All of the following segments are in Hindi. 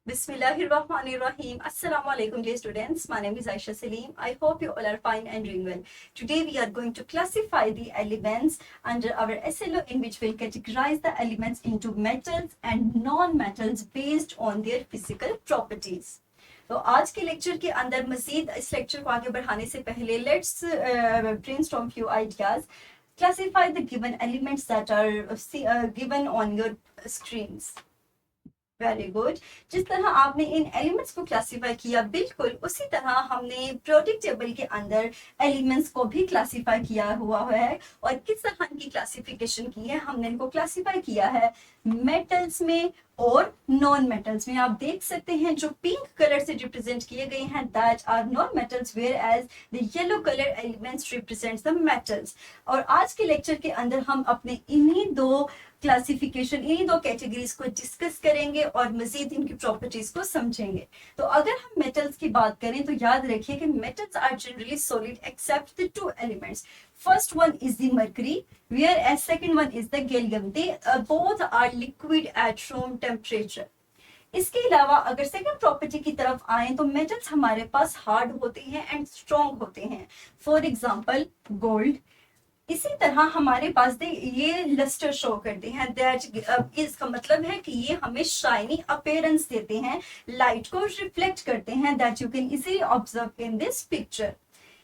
Bismillahirrahmanirrahim. Assalamu alaikum, dear students. My name is Aisha Salim. I hope you all are fine and doing well. Today we are going to classify the elements under our SLO, in which we'll categorize the elements into metals and non-metals based on their physical properties. तो आज के लेक्चर के अंदर मजीद इस लेक्चर को आगे बढ़ाने से पहले let's brainstorm few ideas. Classify the given elements that are given on your screens. Very good. जिस तरह आपने इन एलिमेंट्स को क्लासीफाई किया, बिल्कुल उसी तरह हमने प्रोडक्ट टेबल के अंदर एलिमेंट्स को भी क्लासीफाई किया हुआ है. और किस तरह इनकी क्लासिफिकेशन की है, हमने इनको क्लासीफाई किया है मेटल्स में और नॉन मेटल्स में. आप देख सकते हैं जो पिंक कलर से रिप्रेजेंट किए गए हैं that are non metals, whereas the yellow colour elements represents the metals. और आज के लेक्चर के अंदर हम अपने इन्हीं दो क्लासिफिकेशन, इन्हीं दो कैटेगरीज को डिस्कस करेंगे और मजीद इनकी प्रॉपर्टीज को समझेंगे. तो अगर हम मेटल्स की बात करें तो याद रखिए कि metals are generally solid except the two elements. First one is the mercury, whereas second one is the gallium. They both are liquid at room temperature. इसके अलावा अगर सेकंड प्रॉपर्टी की तरफ आए तो मेटल्स हमारे पास हार्ड होते हैं एंड स्ट्रॉन्ग होते हैं. For example gold. इसी तरह हमारे पास ये लस्टर शो करते हैं, दैट इसका मतलब है कि ये हमें शाइनी अपीयरेंस देते हैं, लाइट को रिफ्लेक्ट करते हैं, that you can easily observe in this picture.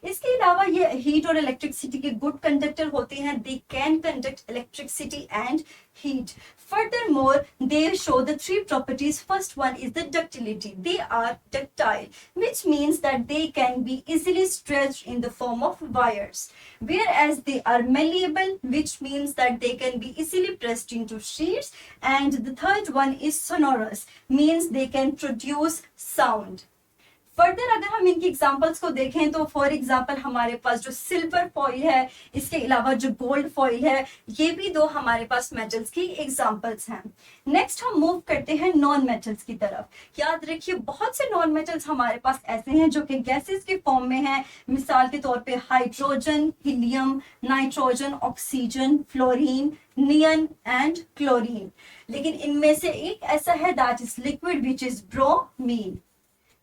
इसके अलावा ये हीट और इलेक्ट्रिसिटी के गुड कंडक्टर होते हैं. They can conduct electricity and heat. Furthermore, they show the three properties. First one is the ductility. They are ductile, which means that they can be easily stretched in the form of wires. Whereas they are malleable, which means that they can be easily pressed into sheets. And the third one is sonorous, means they can produce sound. Further अगर हम इनकी एग्जांपल्स को देखें तो फॉर एग्जांपल हमारे पास जो सिल्वर फॉइल है, इसके अलावा जो गोल्ड फॉइल है, ये भी दो हमारे पास मेटल्स की एग्जांपल्स हैं. नेक्स्ट हम मूव करते हैं नॉन मेटल्स की तरफ. याद रखिए बहुत से नॉन मेटल्स हमारे पास ऐसे हैं जो कि गैसेस के फॉर्म में हैं. मिसाल के तौर पे hydrogen, helium, nitrogen, oxygen, fluorine, neon and chlorine. लेकिन इनमें से एक ऐसा है that is liquid which is bromine.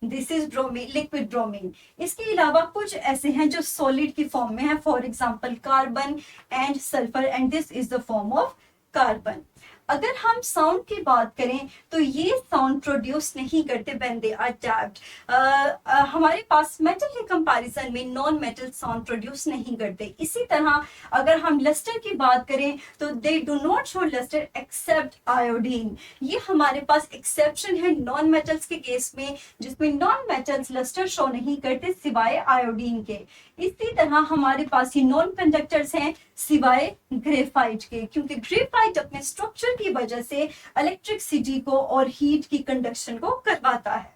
This is bromine, liquid bromine. इसके अलावा कुछ ऐसे हैं जो सॉलिड की फॉर्म में है. For example carbon and sulphur, and this is the form of carbon. अगर हम साउंड की बात करें तो ये साउंड प्रोड्यूस नहीं करते व्हेन दे आर टैप्ड. हमारे पास मेटल के कंपैरिजन में नॉन मेटल साउंड प्रोड्यूस नहीं करते. इसी तरह अगर हम लस्टर की बात करें तो they do not show lustre except iodine. ये हमारे पास एक्सेप्शन है नॉन मेटल्स के केस में, जिसमें नॉन मेटल्स लस्टर शो नहीं करते सिवाय आयोडीन के. इसी तरह हमारे पास ये नॉन कंडक्टर्स हैं सिवाय ग्रेफाइट के, क्योंकि ग्रेफाइट अपने स्ट्रक्चर की वजह से इलेक्ट्रिसिटी को और हीट की कंडक्शन को करवाता है.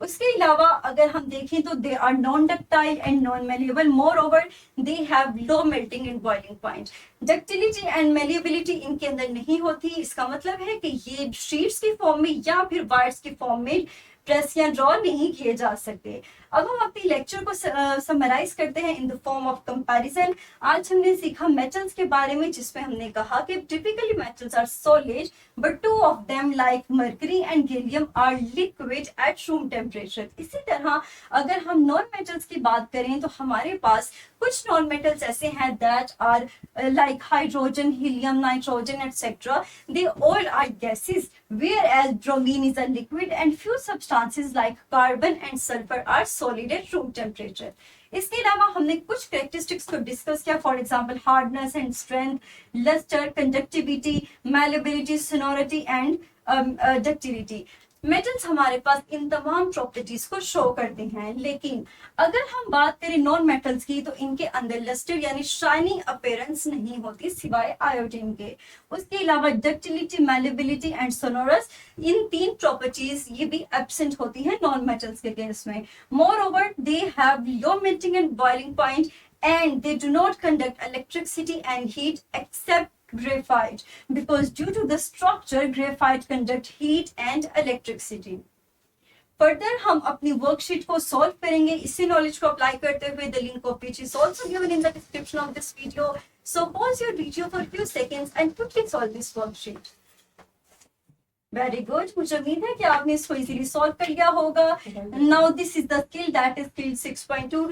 उसके अलावा अगर हम देखें तो they are non ductile and non malleable. Moreover they have low melting and boiling point. Ductility and malleability इनके अंदर नहीं होती. इसका मतलब है कि ये शीट्स की फॉर्म में या फिर वायर्स की फॉर्म में प्रेस या ड्रॉ नहीं किए जा सकते. अब हम अपनी लेक्चर को समराइज करते हैं in the form of comparison. आज हमने सीखा मेटल्स के बारे में, जिसमें हमने कहा कि typically metals are solid but two of them like mercury and gallium are liquid at room temperature. इसी तरह अगर हम नॉन मेटल्स की बात करें तो हमारे पास कुछ नॉन मेटल्स ऐसे हैं that are like hydrogen, helium, nitrogen etcetera. They all are gases, whereas bromine is a liquid and few substances like carbon and sulfur are solid at room temperature. इसके अलावा हमने कुछ कैरेक्टरिस्टिक्स को डिस्कस किया. For example hardness and strength, lustre, conductivity, malleability, sonority and ductility. Metals हमारे पास इन तमाम प्रॉपर्टीज को शो करते हैं. लेकिन अगर हम बात करें नॉन मेटल्स की तो इनके अंदर लस्टर यानी शाइनिंग अपीयरेंस नहीं होती सिवाय आयोडीन के. उसके अलावा डक्टिलिटी, मैलेबिलिटी एंड सोनोरस, इन तीन प्रॉपर्टीज ये भी एब्सेंट होती हैं नॉन मेटल्स के केस में. Moreover they have low melting and boiling point and they do not conduct electricity and heat except graphite, because due to the structure graphite conduct heat and electricity. Further हम अपनी वर्कशीट को सॉल्व करेंगे. इसी नॉलेज को अप्लाई करते हुए the link of which is also given in the description of this video. So pause your video for few seconds and quickly solve this worksheet. Very good, मुझे उम्मीद है कि आपने इसको इजीली सॉल्व कर लिया होगा। Now this is the skill, that is skill 6.2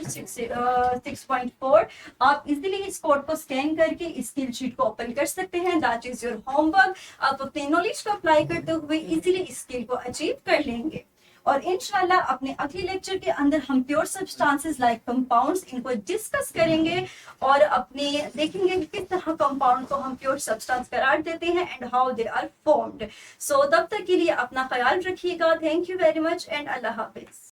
6.4। आप इजीली इस कोड को स्कैन करके इस स्किल शीट को ओपन कर सकते हैं। That is your homework. आप अपने नॉलेज को अप्लाई करते हुए इजीली इस स्किल को अचीव कर लेंगे। और इंशाल्लाह अपने अगले लेक्चर के अंदर हम प्योर सब्सटेंसेस लाइक कंपाउंड्स इनको डिस्कस करेंगे और अपने देखेंगे कि किस तरह कंपाउंड को हम प्योर सब्सटेंस करार देते हैं and how they are formed. So तब तक के लिए अपना ख्याल रखिएगा। Thank you very much and अल्लाह हाफिज।